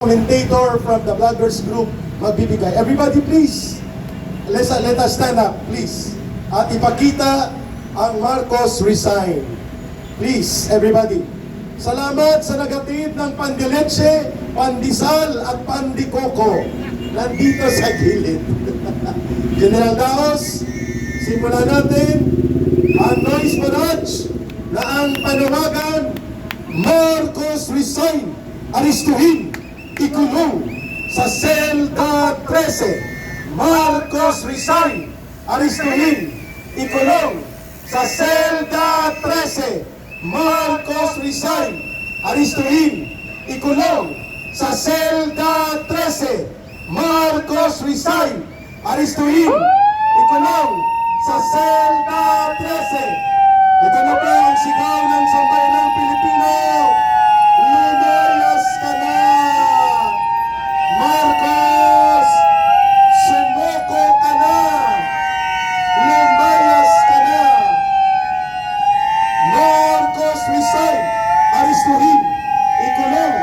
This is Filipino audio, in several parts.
Commentator from the Bloggers Group magbibigay. Everybody please, let us stand up, please. At ipakita ang Marcos resign. Please, everybody. Salamat sa nagatid ng pandileche, pandisal at pandikoko. Nandito sa gilid. General Daos, simulan natin ang noise barrage na ang panawagan, Marcos resign, aristuhin, ikulong sa selda 13. Marcos resign, aristuhin, ikulong sa selda 13. Marcos resign, aristuhin, ikulong sa selda 13. Marcos resign, aristuhin, ikulong sa selda 13. Ito na po ang sigaw ng sambayanang Pilipino. Lumayas ka na! Marcos! Sumuko ka na! Lumayas ka na! Marcos resign! Aristuhin! Ikulong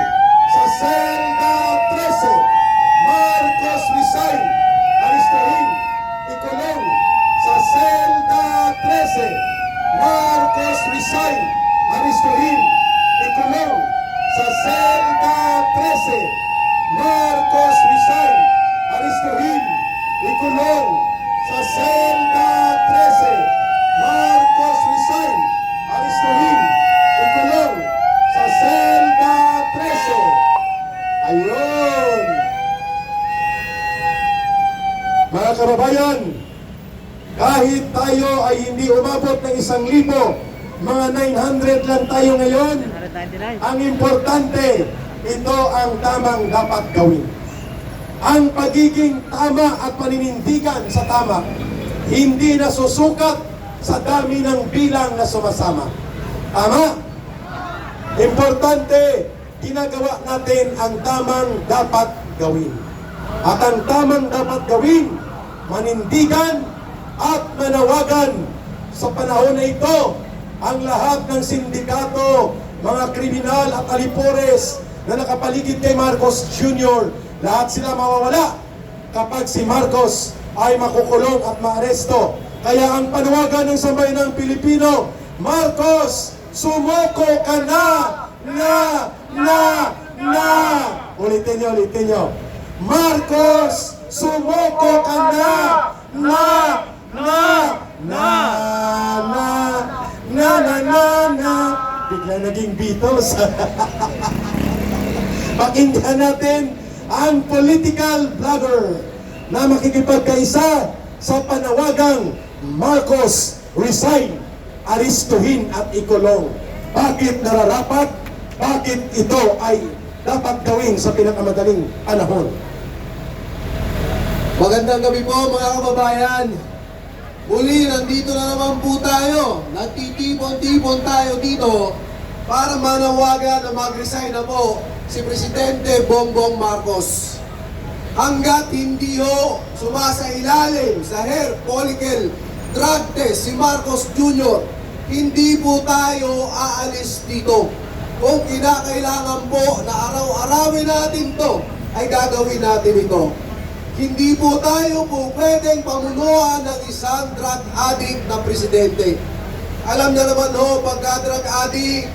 sa selda 13! Marcos resign! Aristuhin! Ikulong sa selda 13! Marcos resign! Aristuhin! Ikulong sa selda 13! Marcos resign, aristuhin, ikulong sa selda 13. Marcos resign, aristuhin, ikulong sa selda 13. Ayun! Mga kababayan, kahit tayo ay hindi umabot ng 1,000, mga 900 lang tayo ngayon, ang importante, ito ang tamang dapat gawin. Ang pagiging tama at paninindigan sa tama, hindi nasusukat sa dami ng bilang na sumasama. Tama? Importante, ginagawa natin ang tamang dapat gawin. At ang tamang dapat gawin, manindigan at manawagan. Sa panahon na ito, ang lahat ng sindikato, mga kriminal at alipores na nakapaligid kay Marcos Jr., lahat sila mawawala kapag si Marcos ay makukulong at maaresto. Kaya ang panawagan ng sambayanang Pilipino, Marcos, sumuko ka na! Ulitin nyo. Marcos, sumuko ka na! Bigla naging Beatles. Pakinggan natin ang political blogger na makikipagkaisa sa panawagang Marcos resign, aristuhin at ikulong. Bakit nararapat? Bakit ito ay dapat gawin sa pinakamadaling panahon? Magandang gabi po mga kababayan. Muli, nandito na naman po tayo. Nagtitipon-tipon tayo dito para manawagan na mag-resign na po si Presidente Bongbong Marcos. Hanggat hindi ho sumasailalim sa hair follicle drug test si Marcos Jr., hindi po tayo aalis dito. Kung kinakailangan po na araw-arawin natin to, ay gagawin natin ito. Hindi po tayo po pwedeng pamunuan ng isang drug addict na presidente. Alam na naman ho, pagka drug addict,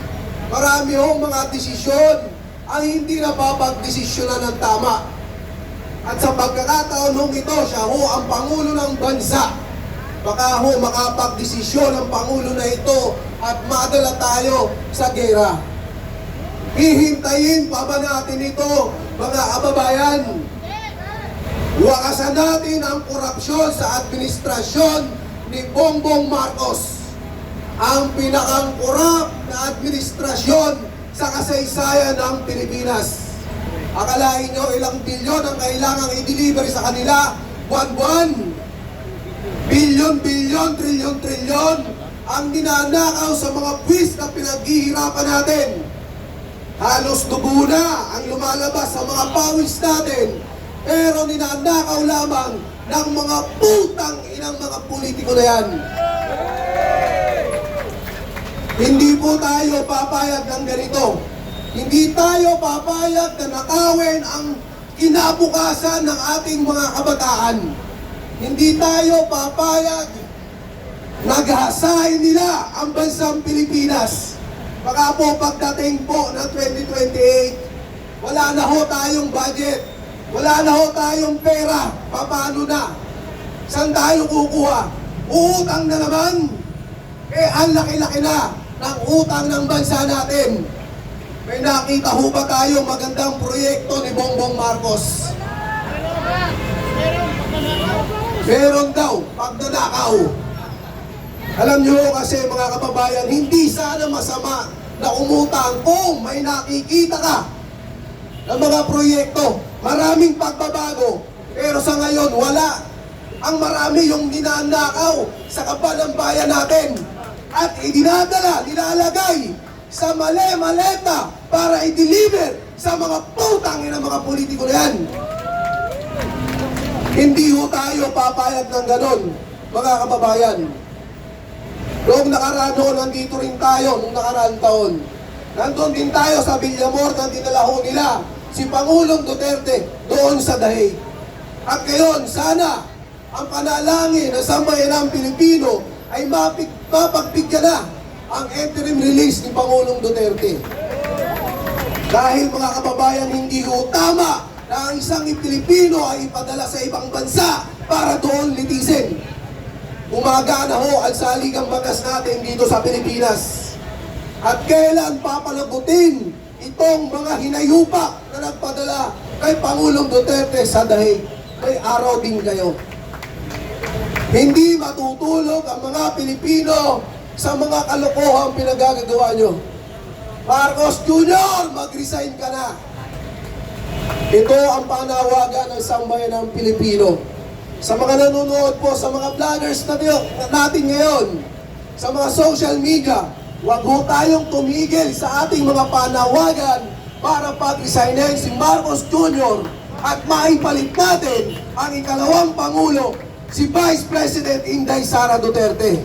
marami hong mga desisyon ang hindi napapagdesisyonan ng tama. At sa pagkakataon hong ito, siya ho ang Pangulo ng bansa. Baka ho makapagdesisyon ang Pangulo na ito at madala tayo sa gera. Hihintayin pa ba natin ito, mga kababayan? Wakasan natin ang korupsyon sa administrasyon ni Bongbong Marcos. Ang pinakang-korap na administrasyon sa kasaysayan ng Pilipinas. Akalain nyo ilang bilyon ang kailangang i-deliver sa kanila buwan-buwan. Bilyon-bilyon, trilyon-trilyon ang ninanakaw sa mga buwis na pinaghihirapan natin. Halos dugo na ang lumalabas sa mga pawis natin. Pero ninanakaw lamang ng mga putang inang mga politiko na yan. Hindi po tayo papayag ng ganito. Hindi tayo papayag na nakawin ang kinabukasan ng ating mga kabataan. Hindi tayo papayag na gahasahin nila ang bansang Pilipinas. Baka po pagdating po ng 2028, wala na ho tayong budget, wala na ho tayong pera. Paano na? Saan tayo kukuha? Uutang na naman. Ang laki-laki na ng utang ng bansa natin. May nakita ho ba tayong magandang proyekto ni Bongbong Marcos? Meron daw, pag nanakaw. Alam nyo kasi mga kababayan, hindi sana masama na umutang kung may nakikita ka ng mga proyekto. Maraming pagbabago, pero sa ngayon wala. Ang marami yung ninanakaw sa kapal ng bayan natin at idinadala, nilalagay sa maleta para i-deliver sa mga putang ng mga politiko na yan. Hindi ho tayo papayag ng ganon, mga kababayan. Noong nakaraan ho, nandito rin tayo, noong nakaraan taon. Nandun din tayo sa Villamor na dinala ho nila si Pangulong Duterte doon sa Dahig. At ngayon, sana ang panalangin ng sambayanang Pilipino ay mapagbigyan na ang interim release ni Pangulong Duterte. Dahil mga kababayan, hindi ho tama na ang isang Pilipino ay ipadala sa ibang bansa para doon litisin. Gumagana ho ang saligang batas natin dito sa Pilipinas. At kailan papalagutin itong mga hinayupak na nagpadala kay Pangulong Duterte sa Dahig? May araw din kayo. Hindi matutulog ang mga Pilipino sa mga kalokohang pinagagagawa nyo. Marcos Jr., mag-resign ka na. Ito ang panawagan ng sambayan ng Pilipino. Sa mga nanonood po, sa mga vloggers natin ngayon, sa mga social media, huwag ho tayong tumigil sa ating mga panawagan para pag-resignin si Marcos Jr. at maipalit natin ang ikalawang Pangulo, si Vice President Inday Sara Duterte.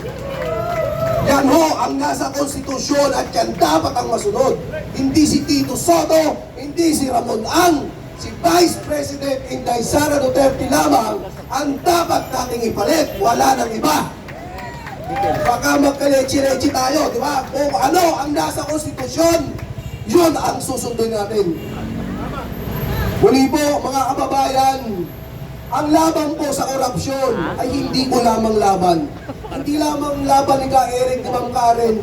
Yan ho ang nasa konstitusyon at yan dapat ang masunod. Hindi si Tito Soto, hindi si Ramon Ang, si Vice President Inday Sara Duterte lamang ang dapat nating ipalit. Wala nang iba. Baka magkalechi-lechi tayo, di ba? Kung ano ang nasa konstitusyon, yun ang susundin natin. Muli po, mga kababayan, ang laban po sa korupsyon ay hindi ko lamang laban. Hindi lamang laban ni Ka-Eric ni Ma'am Karen,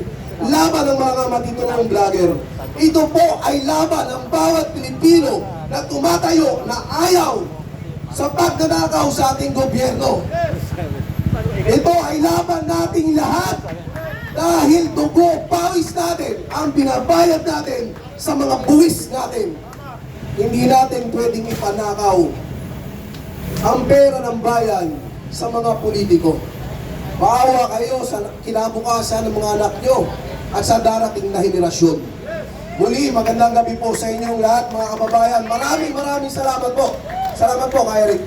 laban ng mga matitunong vlogger. Ito po ay laban ng bawat Pilipino na tumatayo, na ayaw sa pagnanakaw sa ating gobyerno. Ito ay laban nating lahat dahil dugo, pawis natin ang binabayad natin sa mga buwis natin. Hindi natin pwedeng ipanakaw ang pera ng bayan sa mga politiko. Maawa kayo sa kinabukasan ng mga anak nyo at sa darating na henerasyon. Muli, magandang gabi po sa inyong lahat mga kababayan. Maraming salamat po. Salamat po, Kay Eric.